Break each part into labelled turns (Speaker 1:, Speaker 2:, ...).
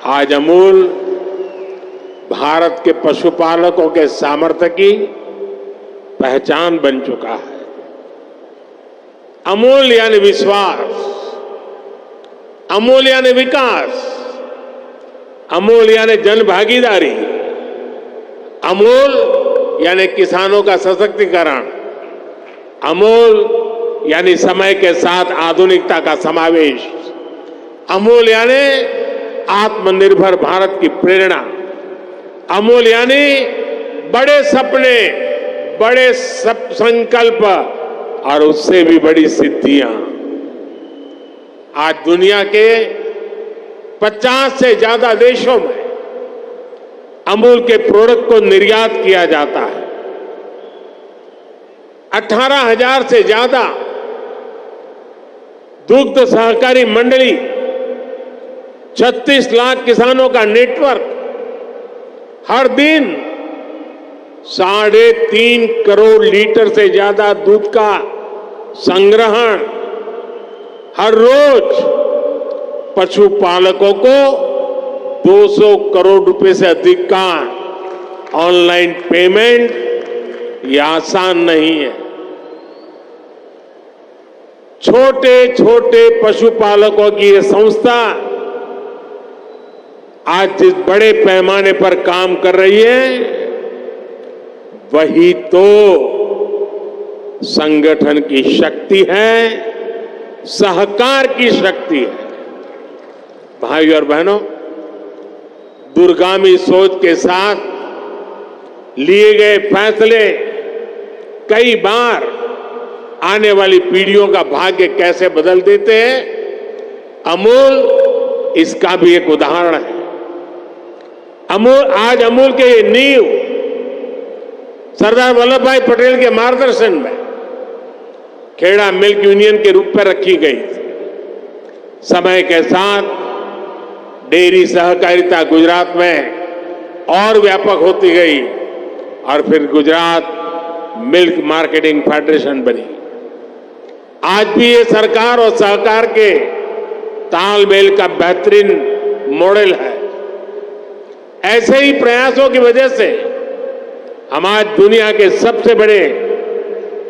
Speaker 1: आज अमूल भारत के पशुपालकों के सामर्थ्य की पहचान बन चुका है। अमूल यानी विश्वास, अमूल यानी विकास, अमूल यानी जन भागीदारी, अमूल यानी किसानों का सशक्तिकरण, अमूल यानी समय के साथ आधुनिकता का समावेश, अमूल यानी आत्मनिर्भर भारत की प्रेरणा, अमूल यानी बड़े सपने, बड़े संकल्प और उससे भी बड़ी सिद्धियां। आज दुनिया के 50 से ज्यादा देशों में अमूल के प्रोडक्ट को निर्यात किया जाता है। 18,000 से ज्यादा दुग्ध सहकारी मंडली, 36 लाख किसानों का नेटवर्क, हर दिन 3.5 करोड़ लीटर से ज्यादा दूध का संग्रहण, हर रोज पशुपालकों को 200 करोड़ रुपए से अधिक का ऑनलाइन पेमेंट, यह आसान नहीं है। छोटे छोटे पशुपालकों की यह संस्था आज जिस बड़े पैमाने पर काम कर रही है, वही तो संगठन की शक्ति है, सहकार की शक्ति है। भाइयों और बहनों, दूरगामी सोच के साथ लिए गए फैसले कई बार आने वाली पीढ़ियों का भाग्य कैसे बदल देते हैं, अमूल इसका भी एक उदाहरण है। आज अमूल के ये नींव सरदार वल्लभ भाई पटेल के मार्गदर्शन में खेड़ा मिल्क यूनियन के रूप में रखी गई थी। समय के साथ डेयरी सहकारिता गुजरात में और व्यापक होती गई और फिर गुजरात मिल्क मार्केटिंग फेडरेशन बनी। आज भी ये सरकार और सहकार के तालमेल का बेहतरीन मॉडल है। ऐसे ही प्रयासों की वजह से हम आज दुनिया के सबसे बड़े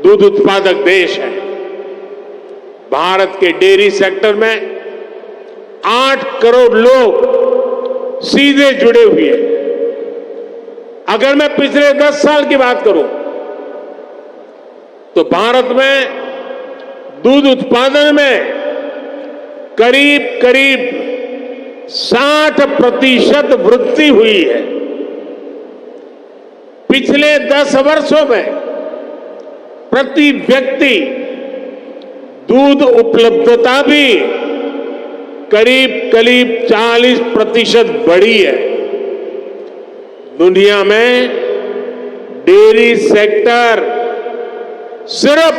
Speaker 1: दूध उत्पादक देश हैं। भारत के डेयरी सेक्टर में 8 करोड़ लोग सीधे जुड़े हुए हैं। अगर मैं पिछले 10 साल की बात करूं तो भारत में दूध उत्पादन में करीब 60% वृद्धि हुई है। पिछले 10 वर्षों में प्रति व्यक्ति दूध उपलब्धता भी करीब 40% बढ़ी है। दुनिया में डेयरी सेक्टर सिर्फ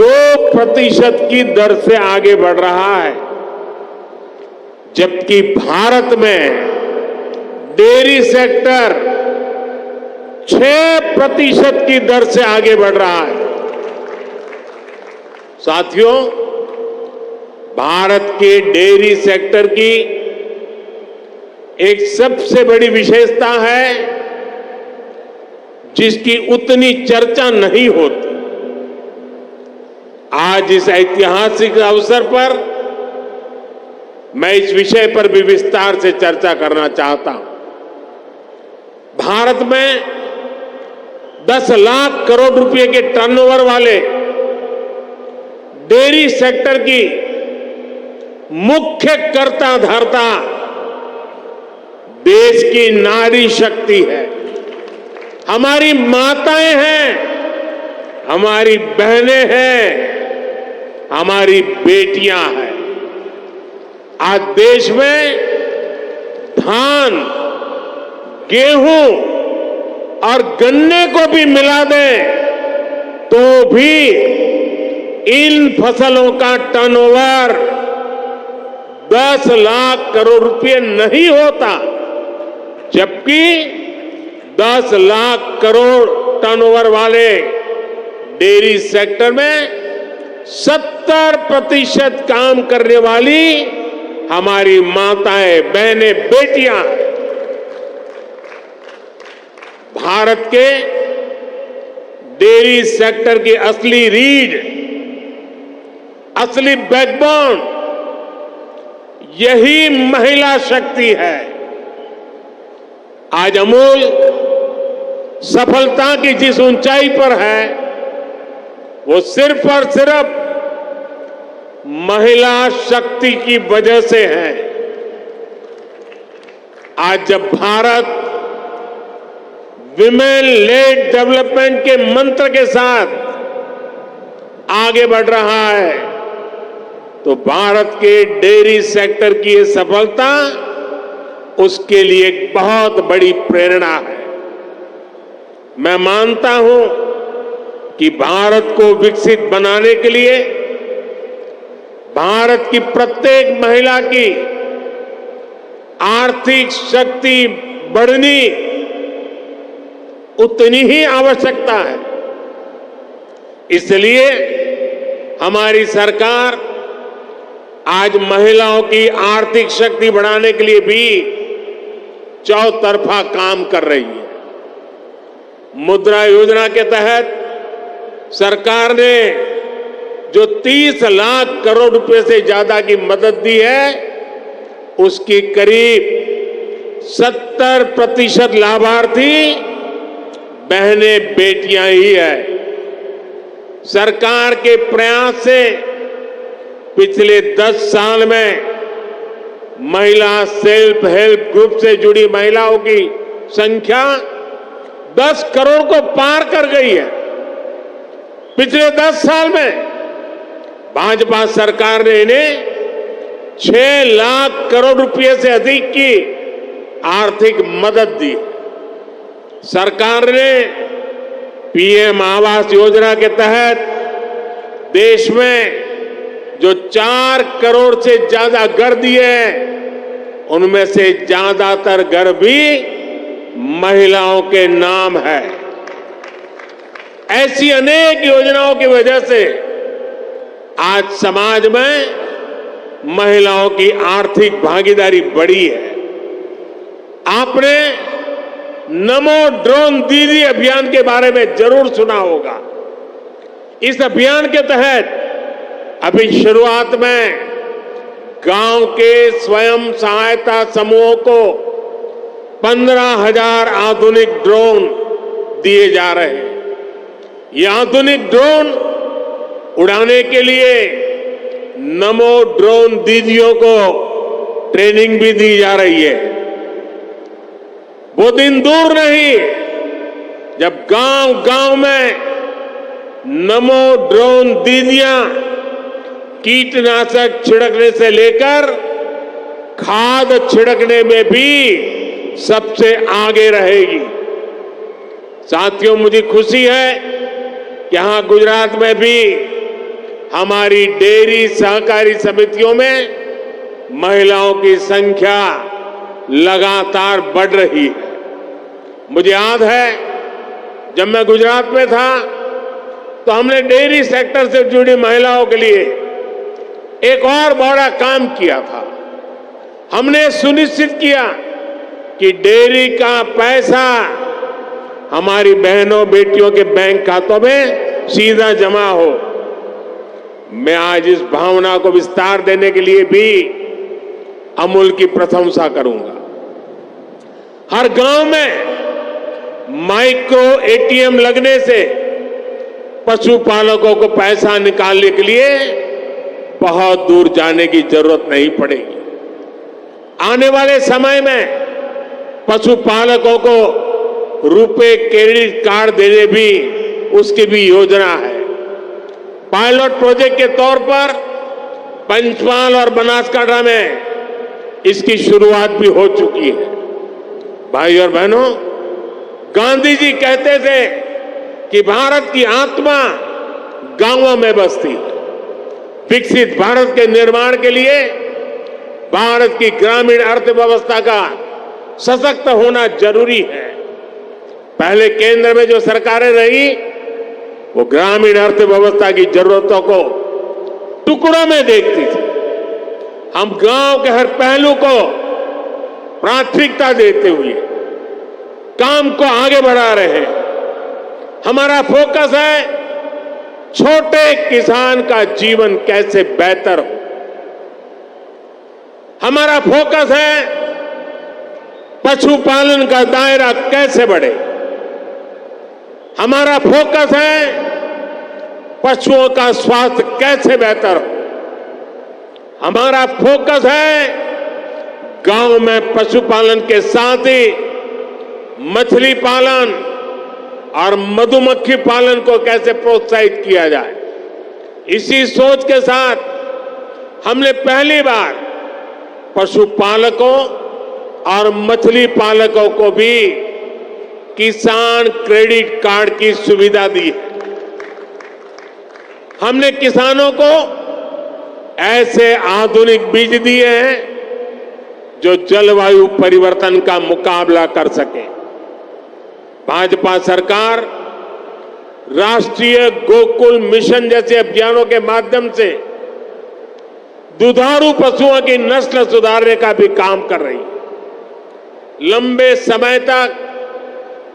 Speaker 1: 2% की दर से आगे बढ़ रहा है, जबकि भारत में डेयरी सेक्टर 6% की दर से आगे बढ़ रहा है। साथियों, भारत के डेयरी सेक्टर की एक सबसे बड़ी विशेषता है जिसकी उतनी चर्चा नहीं होती। आज इस ऐतिहासिक अवसर पर मैं इस विषय पर भी विस्तार से चर्चा करना चाहता हूं। भारत में 10 लाख करोड़ रुपए के टर्नओवर वाले डेयरी सेक्टर की मुख्य कर्ता धर्ता देश की नारी शक्ति है। हमारी माताएं हैं, हमारी बहनें हैं, हमारी बेटियां हैं। आज देश में धान, गेहूं और गन्ने को भी मिला दें तो भी इन फसलों का टर्नओवर 10 लाख करोड़ रुपए नहीं होता, जबकि 10 लाख करोड़ टर्नओवर वाले डेयरी सेक्टर में 70% काम करने वाली हमारी माताएं, बहनें, बेटियां भारत के डेयरी सेक्टर की असली रीढ़, असली बैकबोन यही महिला शक्ति है। आज अमूल सफलता की जिस ऊंचाई पर है वो सिर्फ और सिर्फ महिला शक्ति की वजह से है। आज जब भारत विमेन लेड डेवलपमेंट के मंत्र के साथ आगे बढ़ रहा है तो भारत के डेयरी सेक्टर की ये सफलता उसके लिए एक बहुत बड़ी प्रेरणा है। मैं मानता हूं कि भारत को विकसित बनाने के लिए भारत की प्रत्येक महिला की आर्थिक शक्ति बढ़नी उतनी ही आवश्यकता है। इसलिए हमारी सरकार आज महिलाओं की आर्थिक शक्ति बढ़ाने के लिए भी चौतरफा काम कर रही है। मुद्रा योजना के तहत सरकार ने जो 30 लाख करोड़ रुपए से ज्यादा की मदद दी है उसकी करीब 70% लाभार्थी बहनें, बेटियां ही है। सरकार के प्रयास से पिछले 10 साल में महिला सेल्फ हेल्प ग्रुप से जुड़ी महिलाओं की संख्या 10 करोड़ को पार कर गई है। पिछले 10 साल में भाजपा सरकार ने इन्हें 6 लाख करोड़ रुपए से अधिक की आर्थिक मदद दी। सरकार ने पीएम आवास योजना के तहत देश में जो 4 करोड़ से ज्यादा घर दिए हैं उनमें से ज्यादातर घर भी महिलाओं के नाम है। ऐसी अनेक योजनाओं की वजह से आज समाज में महिलाओं की आर्थिक भागीदारी बढ़ी है। आपने नमो ड्रोन दीदी अभियान के बारे में जरूर सुना होगा। इस अभियान के तहत अभी शुरुआत में गांव के स्वयं सहायता समूहों को 15,000 आधुनिक ड्रोन दिए जा रहे हैं। ये आधुनिक ड्रोन उड़ाने के लिए नमो ड्रोन दीदियों को ट्रेनिंग भी दी जा रही है। वो दिन दूर नहीं जब गांव-गांव में नमो ड्रोन दीदियां कीटनाशक छिड़कने से लेकर खाद छिड़कने में भी सबसे आगे रहेगी। साथियों, मुझे खुशी है कि यहां गुजरात में भी हमारी डेयरी सहकारी समितियों में महिलाओं की संख्या लगातार बढ़ रही है। मुझे याद है जब मैं गुजरात में था तो हमने डेयरी सेक्टर से जुड़ी महिलाओं के लिए एक और बड़ा काम किया था। हमने सुनिश्चित किया कि डेयरी का पैसा हमारी बहनों बेटियों के बैंक खातों में सीधा जमा हो। मैं आज इस भावना को विस्तार देने के लिए भी अमूल की प्रशंसा करूंगा। हर गांव में माइक्रो एटीएम लगने से पशुपालकों को पैसा निकालने के लिए बहुत दूर जाने की जरूरत नहीं पड़ेगी। आने वाले समय में पशुपालकों को रुपे क्रेडिट कार्ड देने भी उसकी भी योजना है। पायलट प्रोजेक्ट के तौर पर पंचमहाल और बनासकांठा में इसकी शुरुआत भी हो चुकी है। भाई और बहनों, गांधी जी कहते थे कि भारत की आत्मा गांवों में बसती है। विकसित भारत के निर्माण के लिए भारत की ग्रामीण अर्थव्यवस्था का सशक्त होना जरूरी है। पहले केंद्र में जो सरकारें रही वो ग्रामीण अर्थव्यवस्था की जरूरतों को टुकड़ों में देखती थी। हम गांव के हर पहलू को प्राथमिकता देते हुए काम को आगे बढ़ा रहे हैं। हमारा फोकस है छोटे किसान का जीवन कैसे बेहतर हो। हमारा फोकस है पशुपालन का दायरा कैसे बढ़े। हमारा फोकस है पशुओं का स्वास्थ्य कैसे बेहतर हो। हमारा फोकस है गांव में पशुपालन के साथ ही मछली पालन और मधुमक्खी पालन को कैसे प्रोत्साहित किया जाए। इसी सोच के साथ हमने पहली बार पशुपालकों और मछली पालकों को भी किसान क्रेडिट कार्ड की सुविधा दी है। हमने किसानों को ऐसे आधुनिक बीज दिए हैं जो जलवायु परिवर्तन का मुकाबला कर सके। भाजपा सरकार राष्ट्रीय गोकुल मिशन जैसे अभियानों के माध्यम से दुधारू पशुओं की नस्ल सुधारने का भी काम कर रही है। लंबे समय तक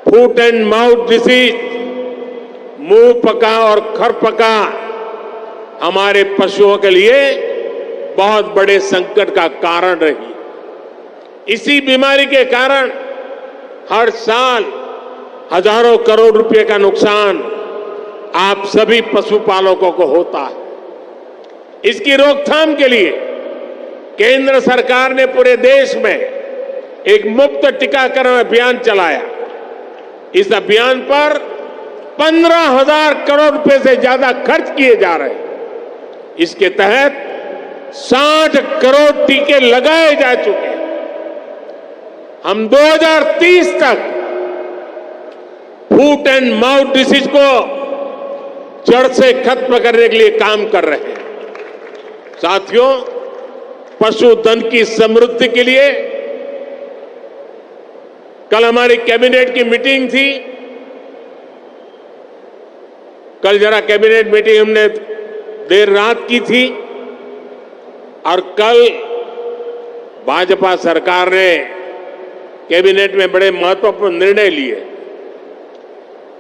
Speaker 1: फुट एंड माउथ डिसीज, मुंह पका और खरपका हमारे पशुओं के लिए बहुत बड़े संकट का कारण रही। इसी बीमारी के कारण हर साल हजारों करोड़ रुपए का नुकसान आप सभी पशुपालकों को होता है। इसकी रोकथाम के लिए केंद्र सरकार ने पूरे देश में एक मुफ्त टीकाकरण अभियान चलाया। इस अभियान पर 15,000 करोड़ रुपए से ज्यादा खर्च किए जा रहे हैं। इसके तहत 60 करोड़ टीके लगाए जा चुके हैं। हम 2030 तक फुट एंड माउथ डिसीज को जड़ से खत्म करने के लिए काम कर रहे हैं। साथियों, पशुधन की समृद्धि के लिए कल हमारी कैबिनेट की मीटिंग थी। कल जरा कैबिनेट मीटिंग हमने देर रात की थी और कल भाजपा सरकार ने कैबिनेट में बड़े महत्वपूर्ण निर्णय लिए।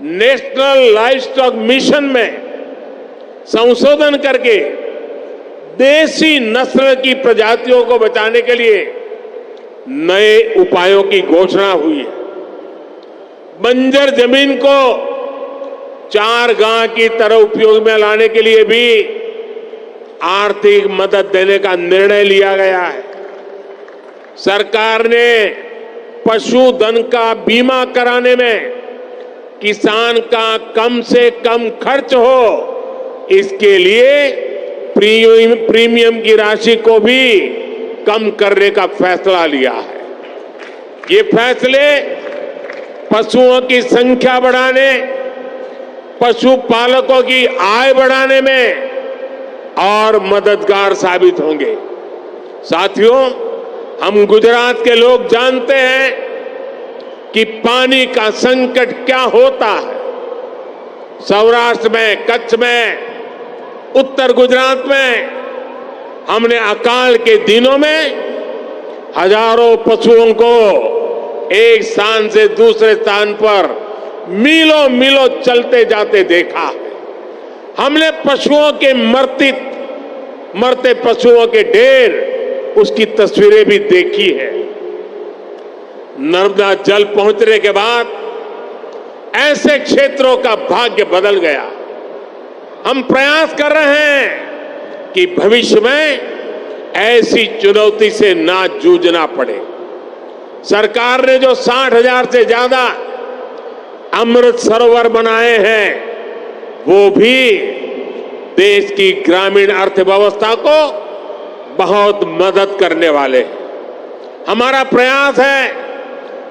Speaker 1: नेशनल लाइवस्टॉक मिशन में संशोधन करके देसी नस्ल की प्रजातियों को बचाने के लिए नए उपायों की घोषणा हुई है। बंजर जमीन को चारगांव की तरह उपयोग में लाने के लिए भी आर्थिक मदद देने का निर्णय लिया गया है। सरकार ने पशुधन का बीमा कराने में किसान का कम से कम खर्च हो, इसके लिए प्रीमियम की राशि को भी कम करने का फैसला लिया है। ये फैसले पशुओं की संख्या बढ़ाने, पशुपालकों की आय बढ़ाने में और मददगार साबित होंगे। साथियों, हम गुजरात के लोग जानते हैं कि पानी का संकट क्या होता है। सौराष्ट्र में, कच्छ में, उत्तर गुजरात में हमने अकाल के दिनों में हजारों पशुओं को एक स्थान से दूसरे स्थान पर मीलों मीलों चलते जाते देखा है। हमने पशुओं के मरते पशुओं के ढेर, उसकी तस्वीरें भी देखी है। नर्मदा जल पहुंचने के बाद ऐसे क्षेत्रों का भाग्य बदल गया। हम प्रयास कर रहे हैं कि भविष्य में ऐसी चुनौती से ना जूझना पड़े। सरकार ने जो 60,000 से ज्यादा अमृत सरोवर बनाए हैं, वो भी देश की ग्रामीण अर्थव्यवस्था को बहुत मदद करने वाले हैं। हमारा प्रयास है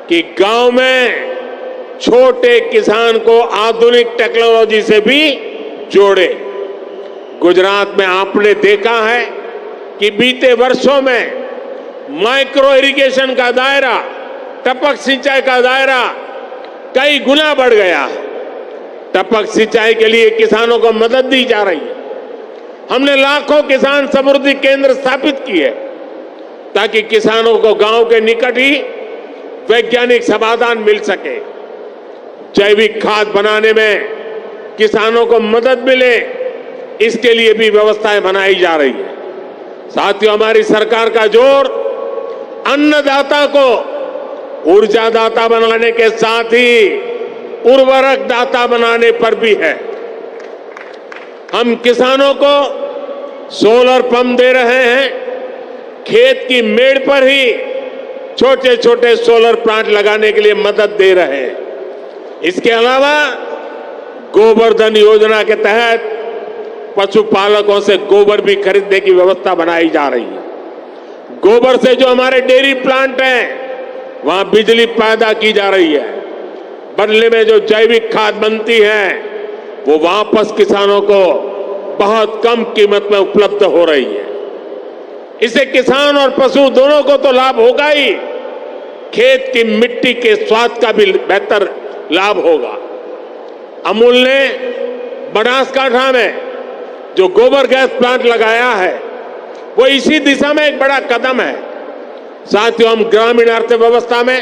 Speaker 1: कि गांव में छोटे किसान को आधुनिक टेक्नोलॉजी से भी जोड़े। गुजरात में आपने देखा है कि बीते वर्षों में माइक्रो इरिगेशन का दायरा, टपक सिंचाई का दायरा कई गुना बढ़ गया है। टपक सिंचाई के लिए किसानों को मदद दी जा रही है। हमने लाखों किसान समृद्धि केंद्र स्थापित किए। ताकि किसानों को गांव के निकट ही वैज्ञानिक समाधान मिल सके। जैविक खाद बनाने में किसानों को मदद मिले, इसके लिए भी व्यवस्थाएं बनाई जा रही है। साथियों, हमारी सरकार का जोर अन्नदाता को ऊर्जादाता बनाने के साथ ही उर्वरक दाता बनाने पर भी है। हम किसानों को सोलर पंप दे रहे हैं, खेत की मेड़ पर ही छोटे छोटे सोलर प्लांट लगाने के लिए मदद दे रहे हैं। इसके अलावा गोवर्धन योजना के तहत पशुपालकों से गोबर भी खरीदने की व्यवस्था बनाई जा रही है। गोबर से जो हमारे डेयरी प्लांट हैं, वहां बिजली पैदा की जा रही है। बदले में जो जैविक खाद बनती है, वो वापस किसानों को बहुत कम कीमत में उपलब्ध हो रही है। इससे किसान और पशु दोनों को तो लाभ होगा ही, खेत की मिट्टी के स्वाद का भी बेहतर लाभ होगा। अमूल ने बनासकांठा में जो गोबर गैस प्लांट लगाया है, वो इसी दिशा में एक बड़ा कदम है। साथियों, हम ग्रामीण अर्थव्यवस्था में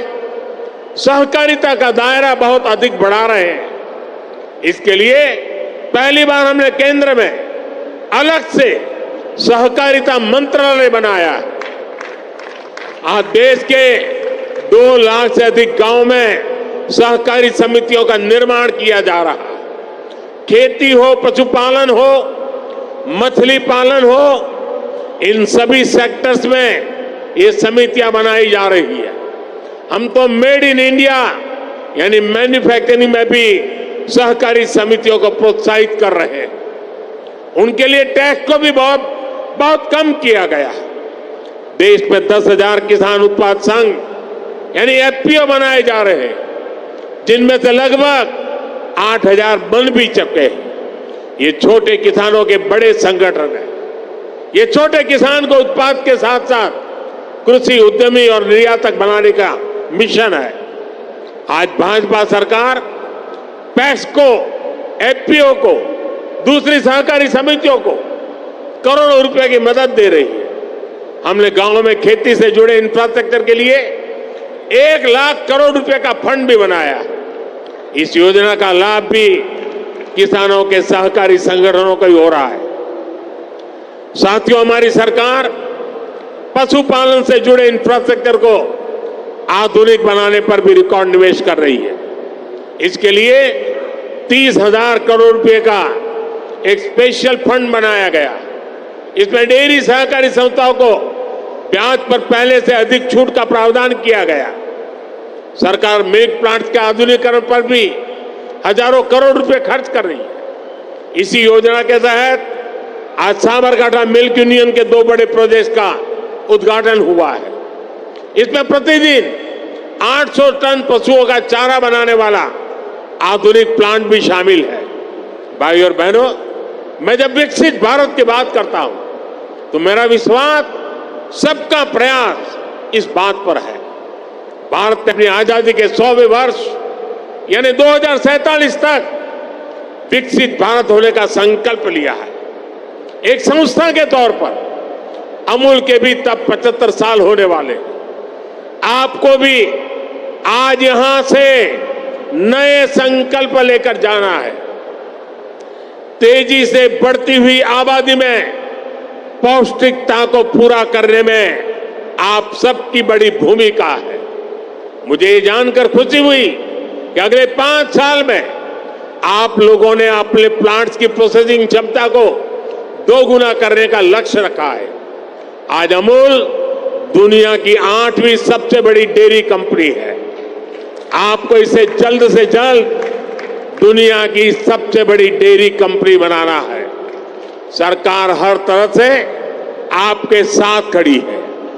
Speaker 1: सहकारिता का दायरा बहुत अधिक बढ़ा रहे हैं। इसके लिए पहली बार हमने केंद्र में अलग से सहकारिता मंत्रालय बनाया है। आज देश के 2 लाख से अधिक गांव में सहकारी समितियों का निर्माण किया जा रहा है। खेती हो, पशुपालन हो, मछली पालन हो, इन सभी सेक्टर्स में ये समितियां बनाई जा रही है। हम तो मेड इन इंडिया यानी मैन्युफैक्चरिंग में भी सहकारी समितियों को प्रोत्साहित कर रहे हैं। उनके लिए टैक्स को भी बहुत कम किया गया है। देश में 10,000 किसान उत्पाद संघ यानी एफपीओ बनाए जा रहे हैं, जिनमें से लगभग 8,000 बन भी चुके हैं। ये छोटे किसानों के बड़े संगठन है। ये छोटे किसान को उत्पाद के साथ साथ कृषि उद्यमी और निर्यातक बनाने का मिशन है। आज भाजपा सरकार पैक्स को, एफपीओ को, दूसरी सहकारी समितियों को करोड़ों रुपए की मदद दे रही है। हमने गांवों में खेती से जुड़े इंफ्रास्ट्रक्चर के लिए 1 लाख करोड़ रुपए का फंड भी बनाया। इस योजना का लाभ भी किसानों के सहकारी संगठनों को ही हो रहा है। साथियों, हमारी सरकार पशुपालन से जुड़े इंफ्रास्ट्रक्चर को आधुनिक बनाने पर भी रिकॉर्ड निवेश कर रही है। इसके लिए 30,000 करोड़ रुपए का एक स्पेशल फंड बनाया गया। इसमें डेयरी सहकारी संस्थाओं को ब्याज पर पहले से अधिक छूट का प्रावधान किया गया। सरकार मिल्क प्लांट्स के आधुनिकीकरण पर भी हजारों करोड़ रुपए खर्च कर रही है। इसी योजना के तहत आज साबरकांठा मिल्क यूनियन के 2 बड़े प्रोजेक्ट का उद्घाटन हुआ है। इसमें प्रतिदिन 800 टन पशुओं का चारा बनाने वाला आधुनिक प्लांट भी शामिल है। भाई और बहनों, मैं जब विकसित भारत की बात करता हूं तो मेरा विश्वास, सबका प्रयास इस बात पर है। भारत ने अपनी आजादी के 100वें वर्ष यानी 2047 तक विकसित भारत होने का संकल्प लिया है। एक संस्था के तौर पर अमूल के भी तब 75 साल होने वाले। आपको भी आज यहां से नए संकल्प लेकर जाना है। तेजी से बढ़ती हुई आबादी में पौष्टिकता को पूरा करने में आप सबकी बड़ी भूमिका है। मुझे ये जानकर खुशी हुई कि अगले 5 साल में आप लोगों ने अपने प्लांट्स की प्रोसेसिंग क्षमता को 2 गुना करने का लक्ष्य रखा है। आज अमूल दुनिया की 8वीं सबसे बड़ी डेयरी कंपनी है। आपको इसे जल्द से जल्द दुनिया की सबसे बड़ी डेयरी कंपनी बनाना है। सरकार हर तरह से आपके साथ खड़ी है।